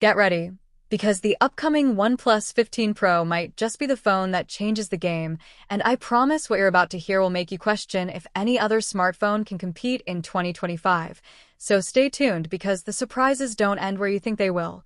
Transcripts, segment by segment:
Get ready, because the upcoming OnePlus 15 Pro might just be the phone that changes the game, and I promise what you're about to hear will make you question if any other smartphone can compete in 2025. So stay tuned, because the surprises don't end where you think they will.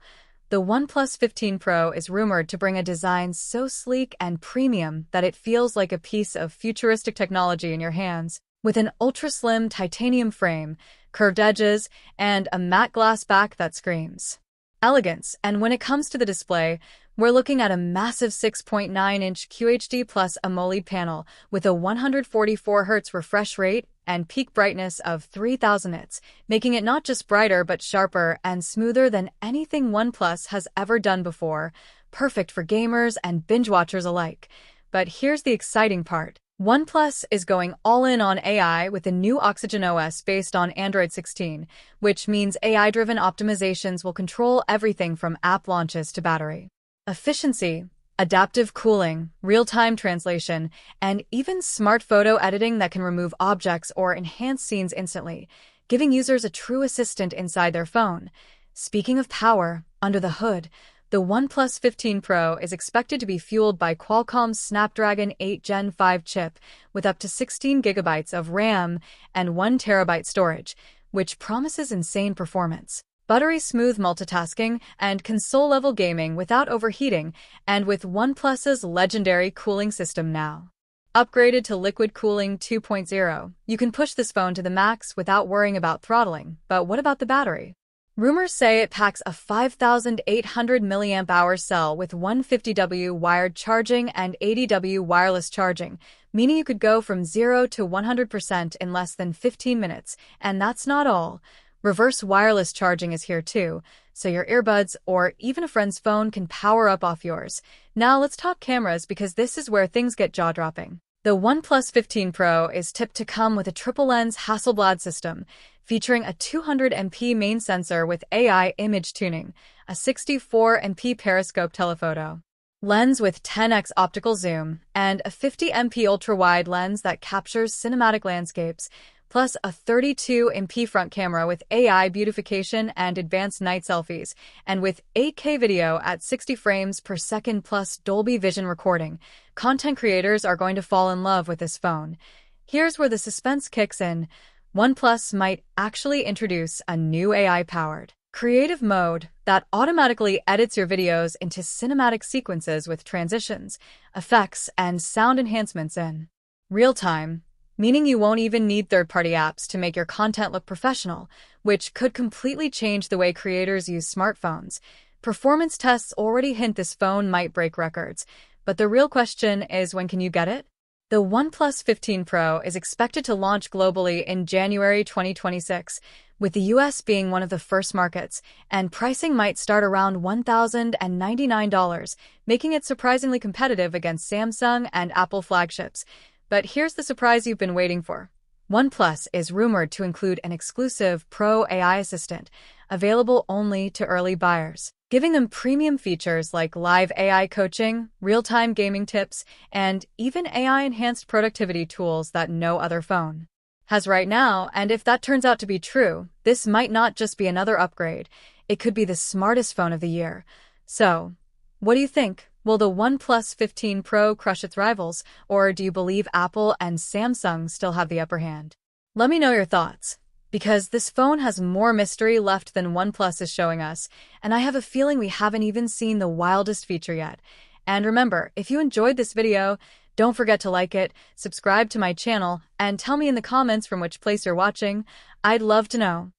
The OnePlus 15 Pro is rumored to bring a design so sleek and premium that it feels like a piece of futuristic technology in your hands. With an ultra-slim titanium frame, curved edges, and a matte glass back that screams elegance. And when it comes to the display, we're looking at a massive 6.9-inch QHD Plus AMOLED panel with a 144 Hz refresh rate and peak brightness of 3000 nits, making it not just brighter but sharper and smoother than anything OnePlus has ever done before, perfect for gamers and binge watchers alike. But here's the exciting part. OnePlus is going all in on AI with the new OxygenOS based on Android 16, which means AI-driven optimizations will control everything from app launches to battery efficiency, adaptive cooling, real-time translation, and even smart photo editing that can remove objects or enhance scenes instantly, giving users a true assistant inside their phone. Speaking of power, under the hood, the OnePlus 15 Pro is expected to be fueled by Qualcomm's Snapdragon 8 Gen 5 chip with up to 16 gigabytes of RAM and 1 terabyte storage, which promises insane performance, buttery-smooth multitasking, and console-level gaming without overheating, and with OnePlus's legendary cooling system now upgraded to liquid cooling 2.0, you can push this phone to the max without worrying about throttling. But what about the battery? Rumors say it packs a 5,800 mAh cell with 150W wired charging and 80W wireless charging, meaning you could go from 0 to 100% in less than 15 minutes. And that's not all. Reverse wireless charging is here too, so your earbuds or even a friend's phone can power up off yours. Now let's talk cameras, because this is where things get jaw-dropping. The OnePlus 15 Pro is tipped to come with a triple-lens Hasselblad system, featuring a 200MP main sensor with AI image tuning, a 64MP periscope telephoto lens with 10x optical zoom, and a 50MP ultra-wide lens that captures cinematic landscapes, plus a 32MP front camera with AI beautification and advanced night selfies, and with 8K video at 60 frames per second plus Dolby Vision recording. Content creators are going to fall in love with this phone. Here's where the suspense kicks in. OnePlus might actually introduce a new AI-powered creative mode that automatically edits your videos into cinematic sequences with transitions, effects, and sound enhancements in real time, meaning you won't even need third-party apps to make your content look professional, which could completely change the way creators use smartphones. Performance tests already hint this phone might break records, but the real question is, when can you get it? The OnePlus 15 Pro is expected to launch globally in January 2026, with the US being one of the first markets, and pricing might start around $1,099, making it surprisingly competitive against Samsung and Apple flagships. But here's the surprise you've been waiting for. OnePlus is rumored to include an exclusive Pro AI assistant, available only to early buyers, giving them premium features like live AI coaching, real-time gaming tips, and even AI-enhanced productivity tools that no other phone has right now. And if that turns out to be true, this might not just be another upgrade. It could be the smartest phone of the year. So, what do you think? Will the OnePlus 15 Pro crush its rivals, or do you believe Apple and Samsung still have the upper hand? Let me know your thoughts, because this phone has more mystery left than OnePlus is showing us, and I have a feeling we haven't even seen the wildest feature yet. And remember, if you enjoyed this video, don't forget to like it, subscribe to my channel, and tell me in the comments from which place you're watching. I'd love to know.